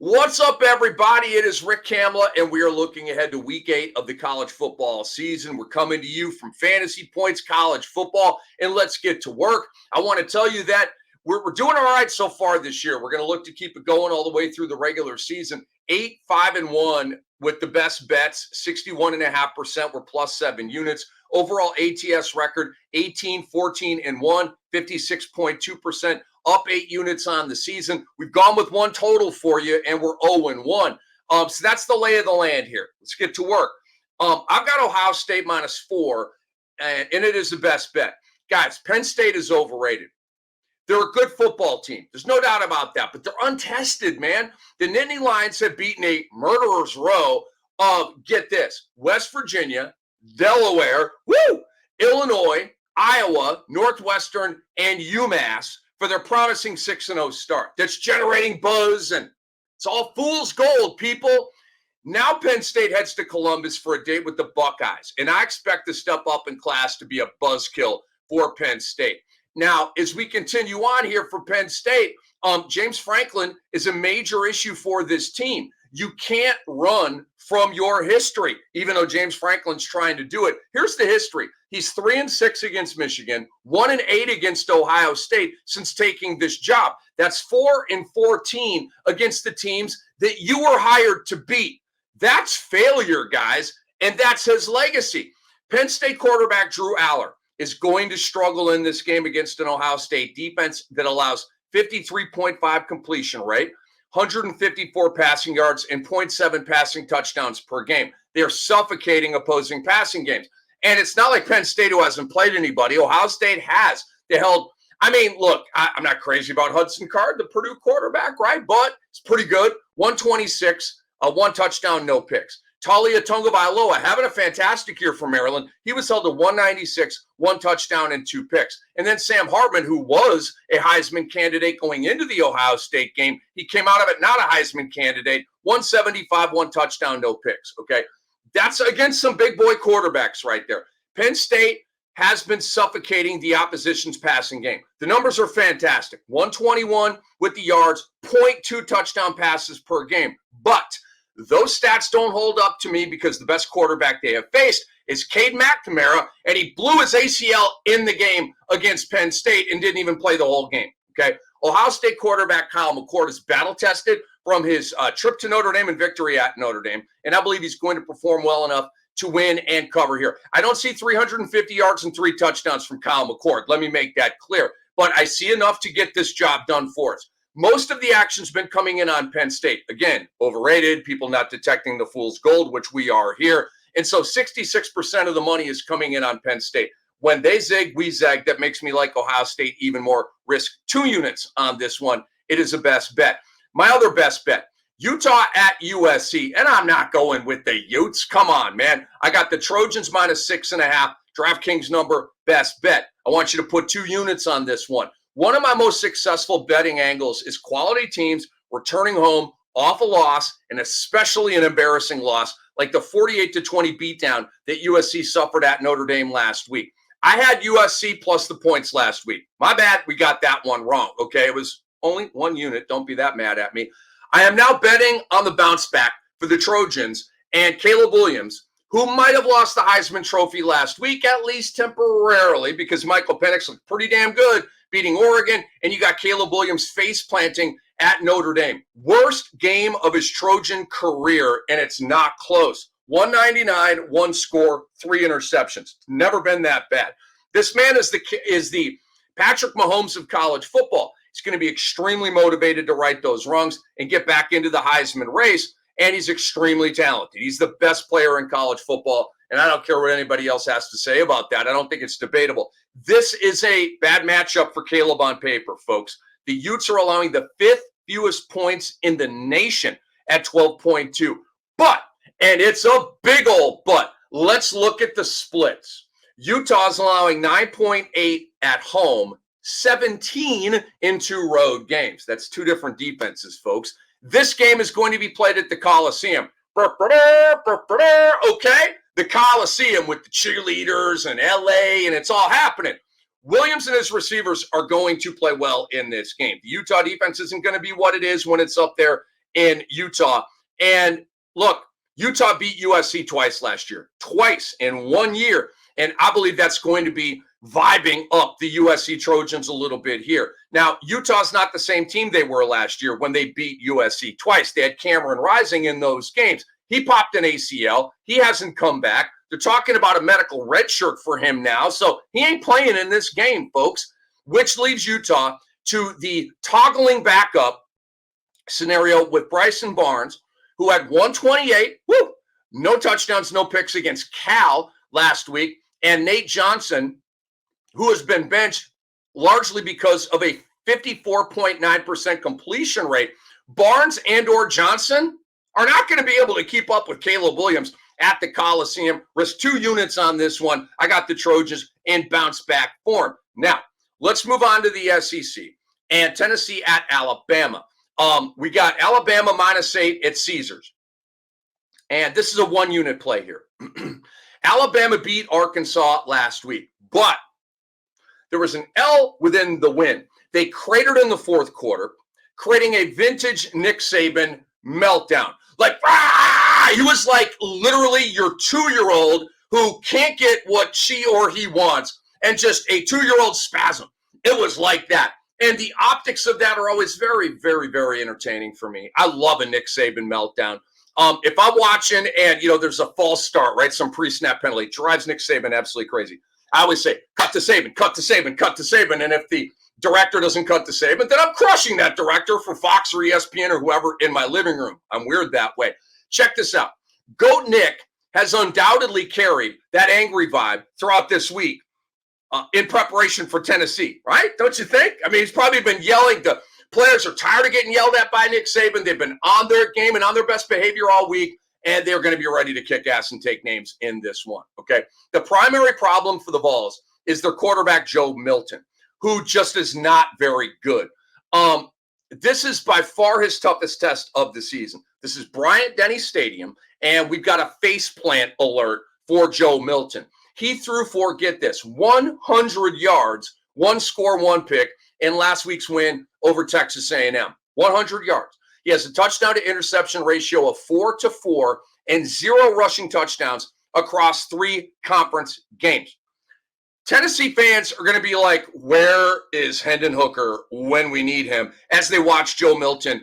What's up, everybody? It is Rick Kamla, and we are looking ahead to week 8 of the college football season. We're coming to you from Fantasy Points College Football, and let's get to work. I want to tell you that we're doing all right so far this year. We're going to look to keep it going all the way through the regular season. 8-5-1 with the best bets, 61.5%. We're plus 7 units. Overall ATS record, 18-14-1, 56.2%. Up 8 units on the season. We've gone with one total for you, and we're 0-1. So that's the lay of the land here. Let's get to work. I've got Ohio State -4, and it is the best bet. Guys, Penn State is overrated. They're a good football team. There's no doubt about that, but they're untested, man. The Nittany Lions have beaten a murderer's row of, get this, West Virginia, Delaware, Illinois, Iowa, Northwestern, and UMass for their promising 6-0 start. That's generating buzz, and it's all fool's gold, people. Now Penn State heads to Columbus for a date with the Buckeyes, and I expect the step up in class to be a buzzkill for Penn State. Now, as we continue on here for Penn State, James Franklin is a major issue for this team. You can't run from your history, even though James Franklin's trying to do it. Here's the history. He's 3-6 against Michigan, 1-8 against Ohio State since taking this job. That's 4-14 against the teams that you were hired to beat. That's failure, guys, and that's his legacy. Penn State quarterback Drew Aller is going to struggle in this game against an Ohio State defense that allows 53.5 completion rate, 154 passing yards, and 0.7 passing touchdowns per game. They're suffocating opposing passing games. And it's not like Penn State, who hasn't played anybody. Ohio State has. They held, look, I'm not crazy about Hudson Card, the Purdue quarterback, right? But it's pretty good. 126, 1 touchdown, no picks. Talia Tungabailoa having a fantastic year for Maryland. He was held to 196, 1 touchdown, and 2 picks. And then Sam Hartman, who was a Heisman candidate going into the Ohio State game, he came out of it not a Heisman candidate, 175, 1 touchdown, no picks, okay? That's against some big boy quarterbacks right there. Penn State has been suffocating the opposition's passing game. The numbers are fantastic. 121 with the yards, 0.2 touchdown passes per game. But those stats don't hold up to me because the best quarterback they have faced is Cade McNamara, and he blew his ACL in the game against Penn State and didn't even play the whole game, okay? Ohio State quarterback Kyle McCord is battle-tested from his trip to Notre Dame and victory at Notre Dame, and I believe he's going to perform well enough to win and cover here. I don't see 350 yards and 3 touchdowns from Kyle McCord. Let me make that clear. But I see enough to get this job done for us. Most of the action's been coming in on Penn State. Again, overrated, people not detecting the fool's gold, which we are here. And so 66% of the money is coming in on Penn State. When they zig, we zag. That makes me like Ohio State even more. Risk 2 units on this one. It is a best bet. My other best bet, Utah at USC. And I'm not going with the Utes. Come on, man. I got the Trojans -6.5. DraftKings number, best bet. I want you to put 2 units on this one. One of my most successful betting angles is quality teams returning home off a loss, and especially an embarrassing loss like the 48-20 beatdown that USC suffered at Notre Dame last week. I had USC plus the points last week. My bad, we got that one wrong, okay? It was only 1 unit. Don't be that mad at me. I am now betting on the bounce back for the Trojans and Caleb Williams, who might have lost the Heisman Trophy last week, at least temporarily, because Michael Penix looked pretty damn good beating Oregon, and you got Caleb Williams face planting at Notre Dame. Worst game of his Trojan career, and it's not close. 199, 1 score, 3 interceptions. Never been that bad. This man is the Patrick Mahomes of college football. He's going to be extremely motivated to right those wrongs and get back into the Heisman race, and he's extremely talented. He's the best player in college football, and I don't care what anybody else has to say about that. I don't think it's debatable. This is a bad matchup for Caleb on paper, folks. The Utes are allowing the 5th fewest points in the nation at 12.2. But, and it's a big old but, let's look at the splits. Utah's allowing 9.8 at home, 17 in 2 road games. That's 2 different defenses, folks. This game is going to be played at the Coliseum. Okay? The Coliseum with the cheerleaders and LA, and it's all happening. Williams and his receivers are going to play well in this game. The Utah defense isn't going to be what it is when it's up there in Utah. And look, Utah beat USC twice last year, twice in 1 year. And I believe that's going to be vibing up the USC Trojans a little bit here. Now, Utah's not the same team they were last year when they beat USC twice. They had Cameron Rising in those games. He popped an ACL. He hasn't come back. They're talking about a medical red shirt for him now. So he ain't playing in this game, folks, which leaves Utah to the toggling backup scenario with Bryson Barnes, who had 128, no touchdowns, no picks against Cal last week, and Nate Johnson, who has been benched largely because of a 54.9% completion rate. Barnes and or Johnson are not going to be able to keep up with Caleb Williams at the Coliseum. Risk 2 units on this one. I got the Trojans in bounce back form. Now, let's move on to the SEC and Tennessee at Alabama. We got Alabama -8 at Caesars. And this is a 1-unit play here. Alabama beat Arkansas last week, but there was an L within the win. They cratered in the fourth quarter, creating a vintage Nick Saban meltdown. He was like literally your 2-year-old who can't get what she or he wants, and just a 2-year-old spasm. It was like that. And the optics of that are always very, very, very entertaining for me. I love a Nick Saban meltdown. If I'm watching and, there's a false start, right, some pre-snap penalty, drives Nick Saban absolutely crazy. I always say, cut to Saban, cut to Saban, cut to Saban. And if the director doesn't cut to Saban, then I'm crushing that director for Fox or ESPN or whoever in my living room. I'm weird that way. Check this out. Goat Nick has undoubtedly carried that angry vibe throughout this week in preparation for Tennessee, right? Don't you think? I mean, he's probably been yelling. The players are tired of getting yelled at by Nick Saban. They've been on their game and on their best behavior all week, and they're going to be ready to kick ass and take names in this one, okay? The primary problem for the Vols is their quarterback, Joe Milton, who just is not very good. This is by far his toughest test of the season. This is Bryant-Denny Stadium, and we've got a faceplant alert for Joe Milton. He threw for, get this, 100 yards, 1 score, 1 pick in last week's win over Texas A&M. 100 yards. He has a touchdown to interception ratio of 4-4 and 0 rushing touchdowns across 3 conference games. Tennessee fans are going to be like, where is Hendon Hooker when we need him, as they watch Joe Milton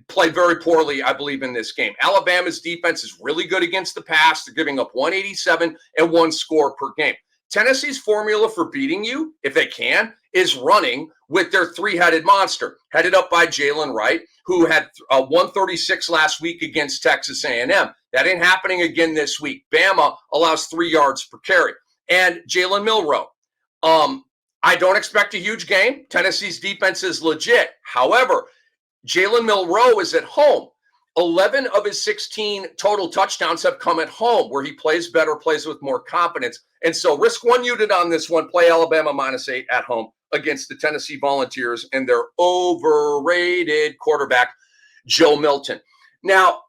play very poorly, I believe, in this game. Alabama's defense is really good against the pass. They're giving up 187 and 1 score per game. Tennessee's formula for beating you, if they can, is running with their 3-headed monster, headed up by Jalen Wright, who had 136 last week against Texas A&M. That ain't happening again this week. Bama allows 3 yards per carry. And Jalen Milroe. I don't expect a huge game. Tennessee's defense is legit. However, Jalen Milroe is at home. 11 of his 16 total touchdowns have come at home, where he plays better, plays with more confidence. And so risk 1 unit on this one. Play Alabama -8 at home against the Tennessee Volunteers and their overrated quarterback, Joe Milton. Now,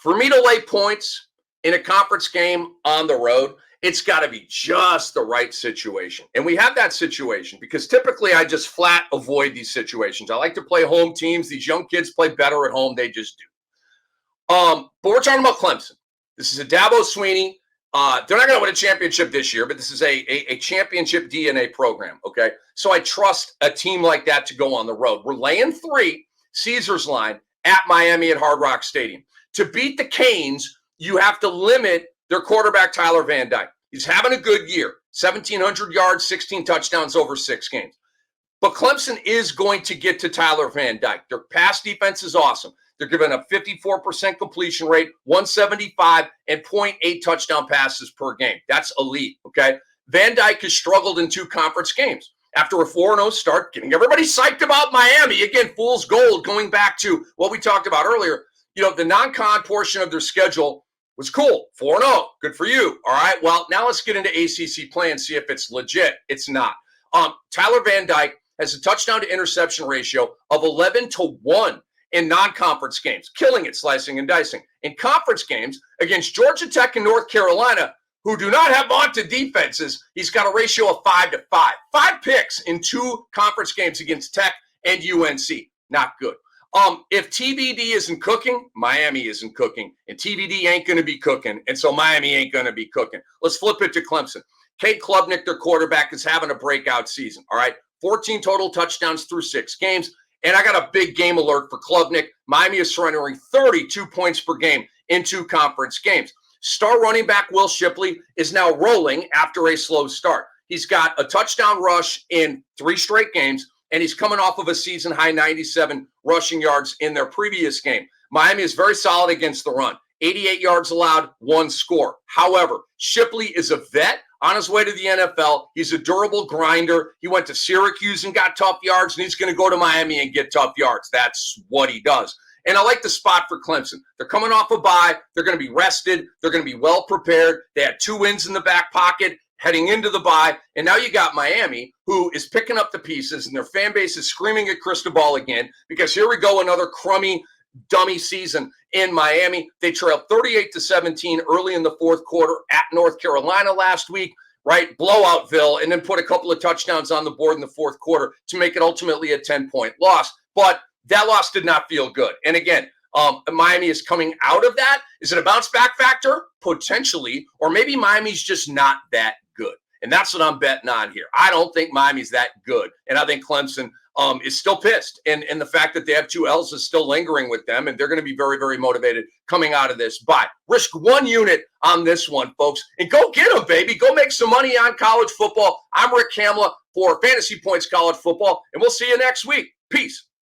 for me to lay points in a conference game on the road, it's got to be just the right situation. And we have that situation because typically I just flat avoid these situations. I like to play home teams. These young kids play better at home. They just do. But we're talking about Clemson. This is a Dabo Swinney. They're not going to win a championship this year, but this is a championship DNA program, okay? So I trust a team like that to go on the road. We're laying 3, Caesars line, at Miami at Hard Rock Stadium. To beat the Canes, you have to limit their quarterback, Tyler Van Dyke. He's having a good year. 1,700 yards, 16 touchdowns over 6 games. But Clemson is going to get to Tyler Van Dyke. Their pass defense is awesome. They're giving a 54% completion rate, 175, and 0.8 touchdown passes per game. That's elite, okay? Van Dyke has struggled in 2 conference games. After a 4-0 start, getting everybody psyched about Miami. Again, fool's gold, going back to what we talked about earlier. The non-con portion of their schedule was cool. 4-0. Good for you. All right. Well, now let's get into ACC play and see if it's legit. It's not. Tyler Van Dyke has a touchdown to interception ratio of 11-1 in non-conference games, killing it, slicing and dicing. In conference games against Georgia Tech and North Carolina, who do not have vaunted defenses, he's got a ratio of 5-5. 5 picks in 2 conference games against Tech and UNC. Not good. If TVD isn't cooking, Miami isn't cooking, and TVD ain't going to be cooking, and so Miami ain't going to be cooking. Let's flip it to Clemson. Cade Klubnik, their quarterback, is having a breakout season. All right, 14 total touchdowns through 6 games, and I got a big game alert for Klubnik. Miami is surrendering 32 points per game in 2 conference games. Star running back Will Shipley is now rolling after a slow start. He's got a touchdown rush in 3 straight games, and he's coming off of a season-high 97 rushing yards in their previous game. Miami is very solid against the run. 88 yards allowed, 1 score. However, Shipley is a vet on his way to the NFL. He's a durable grinder. He went to Syracuse and got tough yards, and he's going to go to Miami and get tough yards. That's what he does. And I like the spot for Clemson. They're coming off a bye. They're going to be rested. They're going to be well prepared. They had 2 wins in the back pocket heading into the bye. And now you got Miami, who is picking up the pieces, and their fan base is screaming at Cristobal again, because here we go, another crummy, dummy season in Miami. They trailed 38-17 early in the 4th quarter at North Carolina last week, right? Blowoutville, and then put a couple of touchdowns on the board in the 4th quarter to make it ultimately a 10-point loss. But that loss did not feel good. And again, Miami is coming out of that. Is it a bounce back factor? Potentially. Or maybe Miami's just not that good. And that's what I'm betting on here. I don't think Miami's that good. And I think Clemson is still pissed. And the fact that they have 2 L's is still lingering with them. And they're going to be very, very motivated coming out of this. But risk 1 unit on this one, folks. And go get them, baby. Go make some money on college football. I'm Rick Kamla for Fantasy Points College Football. And we'll see you next week. Peace.